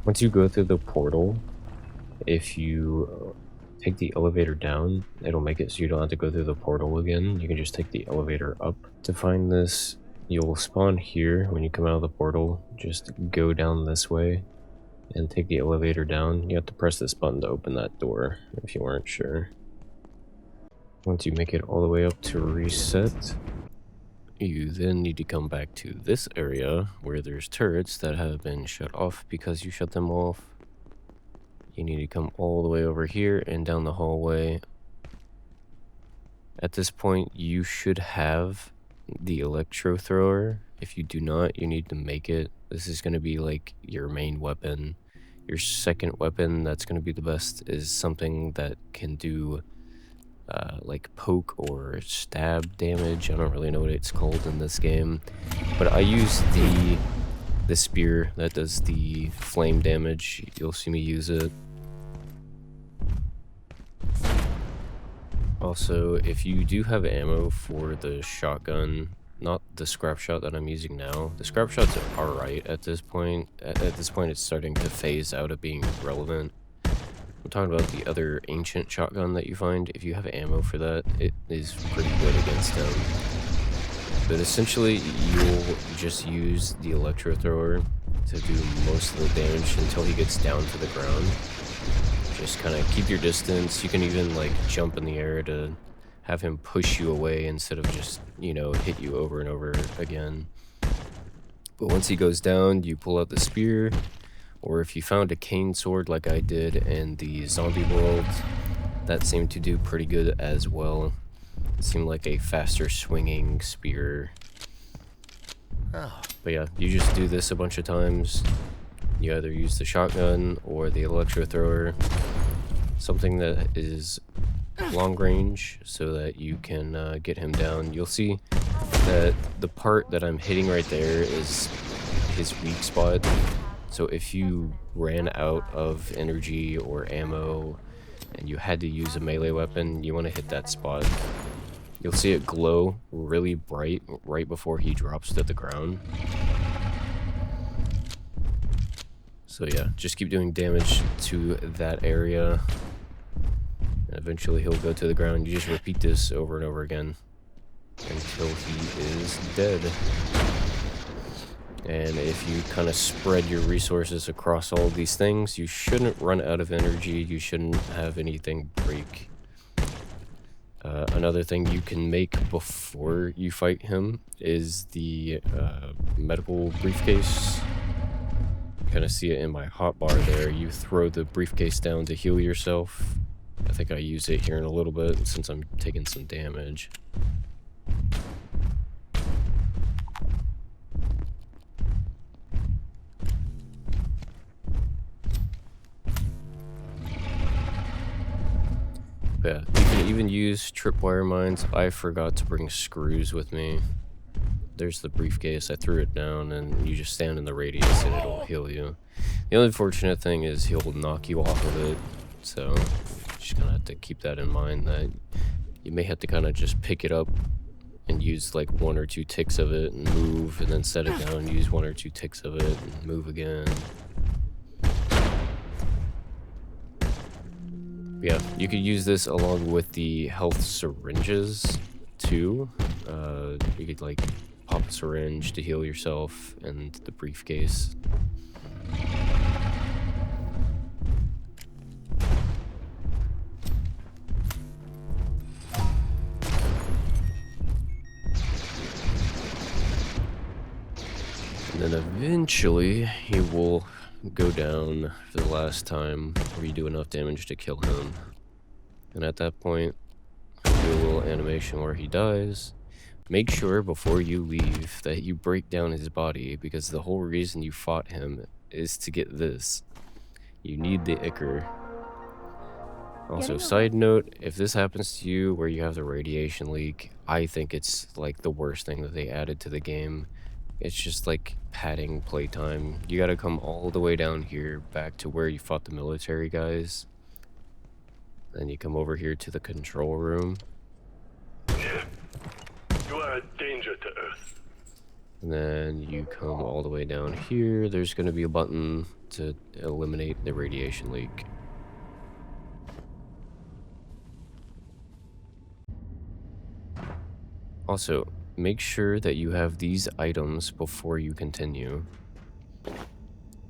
Once you go through the portal, if you take the elevator down, it'll make it so you don't have to go through the portal again. You can just take the elevator up. To find this, you'll spawn here when you come out of the portal. Just go down this way and take the elevator down. You have to press this button to open that door if you weren't sure. Once you make it all the way up to reset, you then need to come back to this area where there's turrets that have been shut off because you shut them off. You need to come all the way over here and down the hallway. At this point, you should have the electro thrower. If you do not, you need to make it. This is going to be like your main weapon. Your second weapon that's going to be the best is something that can do like poke or stab damage. I don't really know what it's called in this game, but I use the spear that does the flame damage. You'll see me use it. Also, if you do have ammo for the shotgun, not the scrap shot that I'm using now, the scrap shots are alright at this point. At this point, it's starting to phase out of being relevant. I'm talking about the other ancient shotgun that you find. If you have ammo for that, it is pretty good against them. But essentially, you'll just use the electro thrower to do most of the damage until he gets down to the ground. Just kind of keep your distance. You can even like jump in the air to have him push you away instead of just, you know, hit you over and over again. But once he goes down, you pull out the spear. Or if you found a cane sword like I did in the zombie world, that seemed to do pretty good as well. It seemed like a faster swinging spear. But yeah, you just do this a bunch of times. You either use the shotgun or the electro thrower. Something that is long range so that you can get him down. You'll see that the part that I'm hitting right there is his weak spot. So if you ran out of energy or ammo and you had to use a melee weapon, you want to hit that spot. You'll see it glow really bright right before he drops to the ground. So yeah, just keep doing damage to that area. And eventually he'll go to the ground. You just repeat this over and over again until he is dead. And if you kind of spread your resources across all these things, you shouldn't run out of energy. You shouldn't have anything break. Another thing you can make before you fight him is the medical briefcase. You kind of see it in my hotbar there. You throw the briefcase down to heal yourself. I think I use it here in a little bit since I'm taking some damage. Yeah, you can even use tripwire mines. I forgot to bring screws with me. There's the briefcase. I threw it down and you just stand in the radius and it'll heal you. The only unfortunate thing is he'll knock you off of it. So just gonna have to keep that in mind, that you may have to kind of just pick it up and use like 1 or 2 ticks of it and move, and then set it down and use 1 or 2 ticks of it and move again. Yeah, you could use this along with the health syringes too. You could like pop a syringe to heal yourself, and the briefcase. And then eventually he will go down for the last time, where you do enough damage to kill him. And at that point, do a little animation where he dies. Make sure before you leave that you break down his body, because the whole reason you fought him is to get this. You need the ichor. Also, side note, if this happens to you where you have the radiation leak, I think it's like the worst thing that they added to the game. It's just like padding playtime. You gotta come all the way down here back to where you fought the military guys. Then you come over here to the control room. You are a danger to Earth. And then you come all the way down here. There's going to be a button to eliminate the radiation leak. Also, make sure that you have these items before you continue.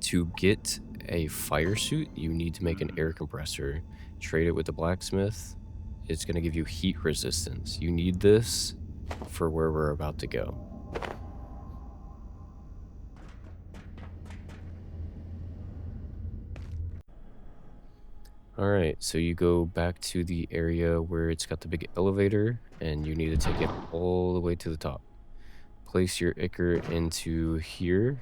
To get a fire suit, you need to make an air compressor. Trade it with the blacksmith. It's going to give you heat resistance. You need this for where we're about to go. Alright, so you go back to the area where it's got the big elevator, and you need to take it all the way to the top. Place your Ichor into here.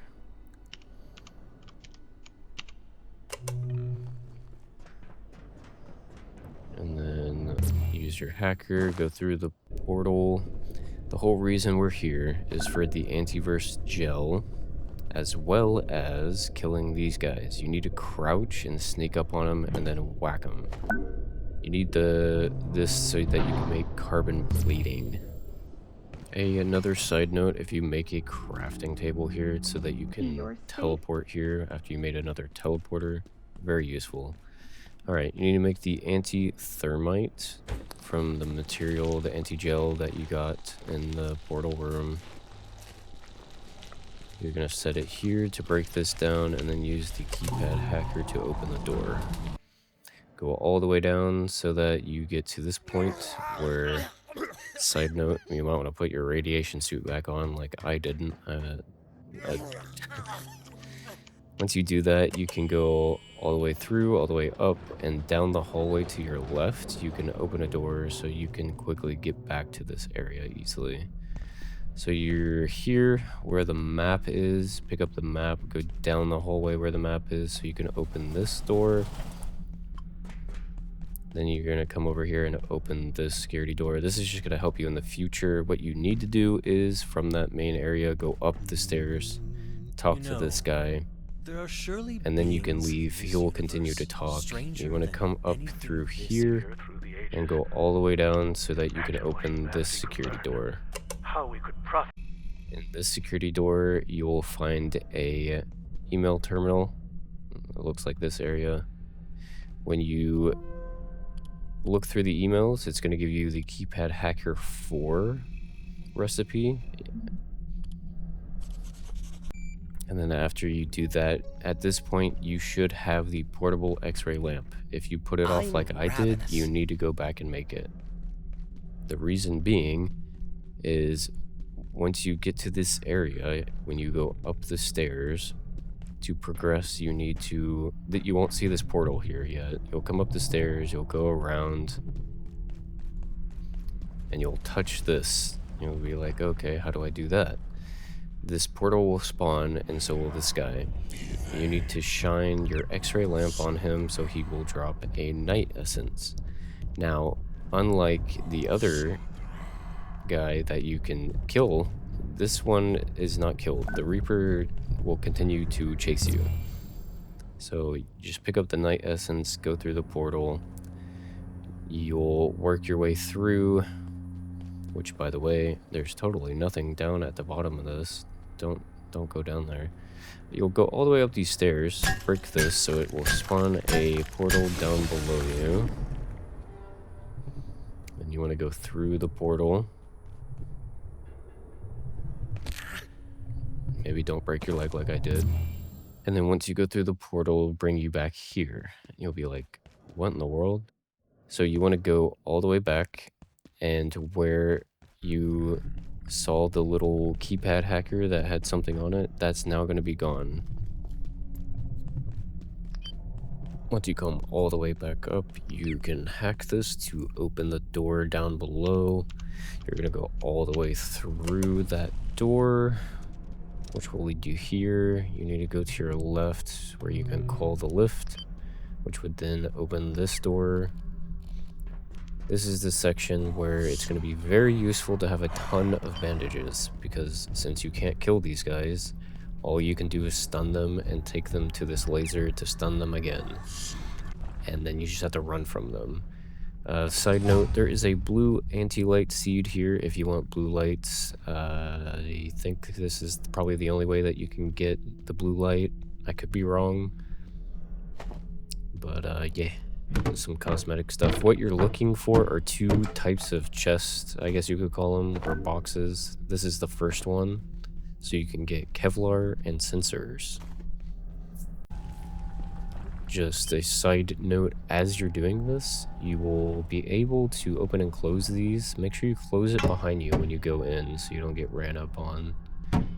And then use your hacker, go through the portal. The whole reason we're here is for the antivirus gel, as well as killing these guys. You need to crouch and sneak up on them and then whack them. You need this so that you can make carbon bleeding. Another side note, if you make a crafting table here so that you can teleport here after you made another teleporter, very useful. Alright, you need to make the anti-thermite from the material, the anti-gel that you got in the portal room. You're going to set it here to break this down and then use the keypad hacker to open the door. Go all the way down so that you get to this point where, side note, you might want to put your radiation suit back on like I didn't. Once you do that, you can go all the way through, all the way up, and down the hallway to your left. You can open a door so you can quickly get back to this area easily. So you're here where the map is, pick up the map, go down the hallway where the map is so you can open this door. Then you're going to come over here and open this security door. This is just going to help you in the future. What you need to do is, from that main area, go up the stairs, talk to this guy, and then you can leave. He will continue to talk. You want to come up through here and go all the way down so that you can open this security door. In this security door, you will find a email terminal. It looks like this area. When you look through the emails, it's going to give you the keypad hacker 4 recipe. And then after you do that, at this point, you should have the portable X-ray lamp. If you put it off like I did, you need to go back and make it. The reason being is once you get to this area, when you go up the stairs, to progress, you need to... You won't see this portal here yet. You'll come up the stairs, you'll go around, and you'll touch this. You'll be like, okay, how do I do that? This portal will spawn, and so will this guy. You need to shine your X-ray lamp on him so he will drop a night essence. Now, unlike the other guy that you can kill, this one is not killed. The Reaper will continue to chase you. So you just pick up the night essence, go through the portal. You'll work your way through, which, by the way, there's totally nothing down at the bottom of this. Don't go down there. You'll go all the way up these stairs, break this so it will spawn a portal down below you. And you want to go through the portal. Maybe don't break your leg like I did. And then once you go through the portal, it'll bring you back here. You'll be like, what in the world? So you want to go all the way back, and where you saw the little keypad hacker that had something on it, that's now going to be gone. Once you come all the way back up, you can hack this to open the door down below. You're going to go all the way through that door, which will lead you here. You need to go to your left where you can call the lift, which would then open this door. This is the section where it's going to be very useful to have a ton of bandages, because since you can't kill these guys, all you can do is stun them and take them to this laser to stun them again. And then you just have to run from them. Side note, there is a blue anti-light seed here if you want blue lights. I think this is probably the only way that you can get the blue light. I could be wrong. But yeah, some cosmetic stuff. What you're looking for are two types of chests, I guess you could call them, or boxes. This is the first one, so you can get Kevlar and sensors. Just a side note, as you're doing this, you will be able to open and close these. Make sure you close it behind you when you go in so you don't get ran up on.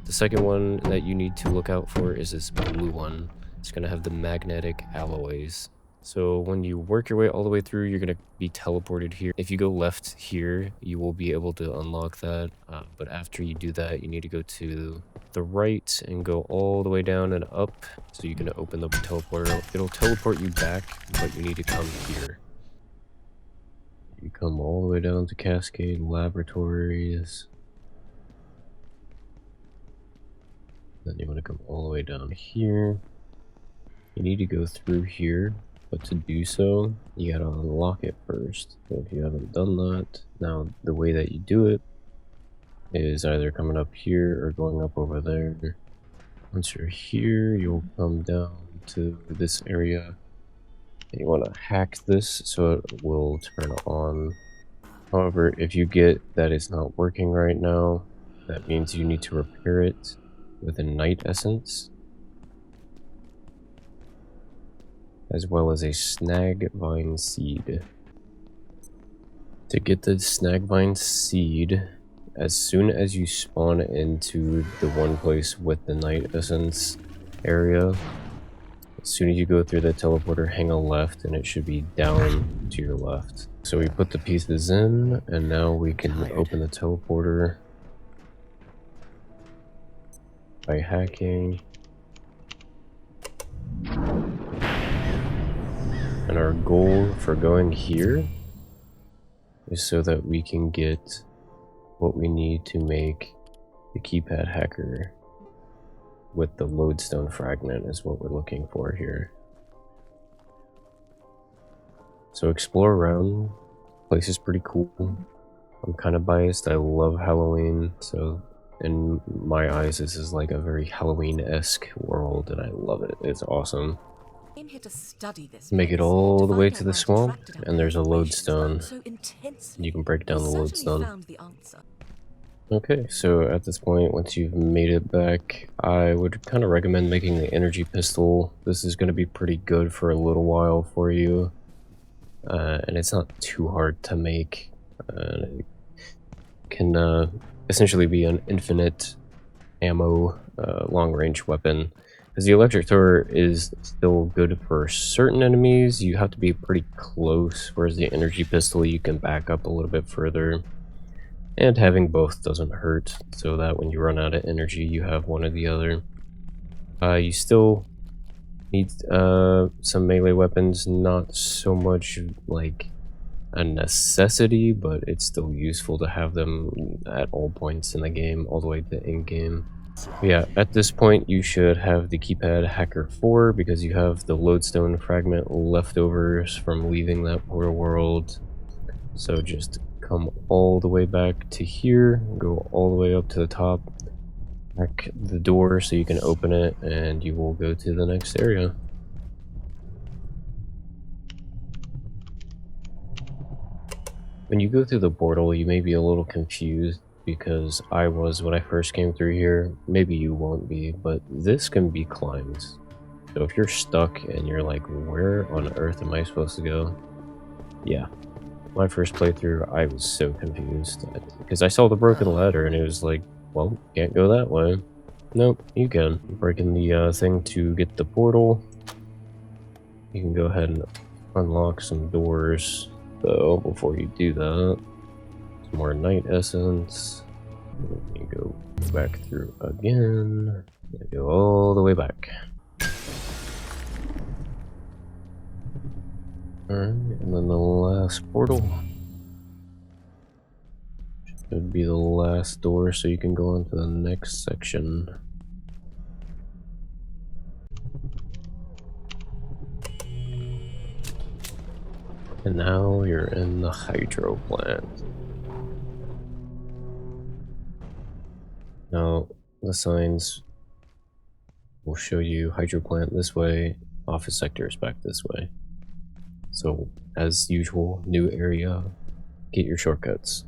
The second one that you need to look out for is this blue one. It's going to have the magnetic alloys. So when you work your way all the way through, you're going to be teleported here. If you go left here, you will be able to unlock that. But after you do that, you need to go to the right and go all the way down and up. So you can open the teleporter. It'll teleport you back, but you need to come here. You come all the way down to Cascade Laboratories. Then you want to come all the way down here. You need to go through here, but to do so, you gotta unlock it first. So if you haven't done that, now the way that you do it is either coming up here or going up over there. Once you're here, you'll come down to this area. And you want to hack this so it will turn on. However, if you get that it's not working right now, that means you need to repair it with a night essence, as well as a snagvine seed. To get the snagvine seed, as soon as you spawn into the one place with the night essence area, as soon as you go through the teleporter, hang a left and it should be down to your left. So we put the pieces in, and now we can open the teleporter by hacking. And our goal for going here is so that we can get what we need to make the keypad hacker with the lodestone fragment is what we're looking for here. So explore around. Place is pretty cool. I'm kind of biased. I love Halloween, so in my eyes this is like a very Halloween-esque world, and I love it. It's awesome. Came here to study this Make it place, all the way find to out the why it swamp, attracted our and there's a populations lodestone. so intensely. You can break down the We certainly lodestone. found the answer. Okay, so at this point, once you've made it back, I would kind of recommend making the energy pistol. This is going to be pretty good for a little while for you, and it's not too hard to make. It can essentially be an infinite ammo long-range weapon. Because the electric thrower is still good for certain enemies, you have to be pretty close, whereas the energy pistol you can back up a little bit further. And having both doesn't hurt, so that when you run out of energy, you have one or the other. You still need some melee weapons, not so much like a necessity, but it's still useful to have them at all points in the game, all the way to in-game. Yeah, at this point you should have the keypad hacker 4 because you have the lodestone fragment leftovers from leaving that portal world. So just come all the way back to here, go all the way up to the top, hack the door so you can open it, and you will go to the next area. When you go through the portal, you may be a little confused, because I was when I first came through here. Maybe you won't be, but this can be climbed. So if you're stuck and you're like, where on earth am I supposed to go? Yeah. My first playthrough, I was so confused, because I saw the broken ladder and it was like, well, can't go that way. Nope, you can. Breaking the thing to get the portal. You can go ahead and unlock some doors, though, before you do that. Some more night essence. You go back through again. Go all the way back. Alright, and then the last portal should be the last door, so you can go on to the next section. And now you're in the hydro plant. Now, the signs will show you hydro plant this way, office sector is back this way. So, as usual, new area, get your shortcuts.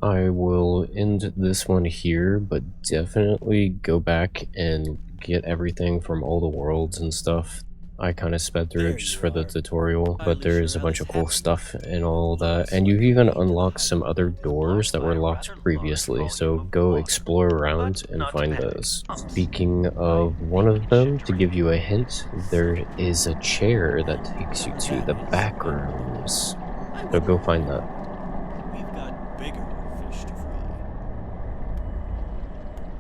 I will end this one here, but definitely go back and get everything from all the worlds and stuff. I kind of sped through it There just you for the are. tutorial, but Finally there is sure a I bunch was of cool happy. stuff and all that. Looks And like you've the even gate to the unlocked some hydro other plant is doors blocked that by were a locked rather large previously, volume so of go water. explore But around and not too find bad. those. Honestly, Speaking I of one think of you should them, to give drink. you a hint, there is a chair that takes you to That the is, back well, rooms. I So wouldn't go find that.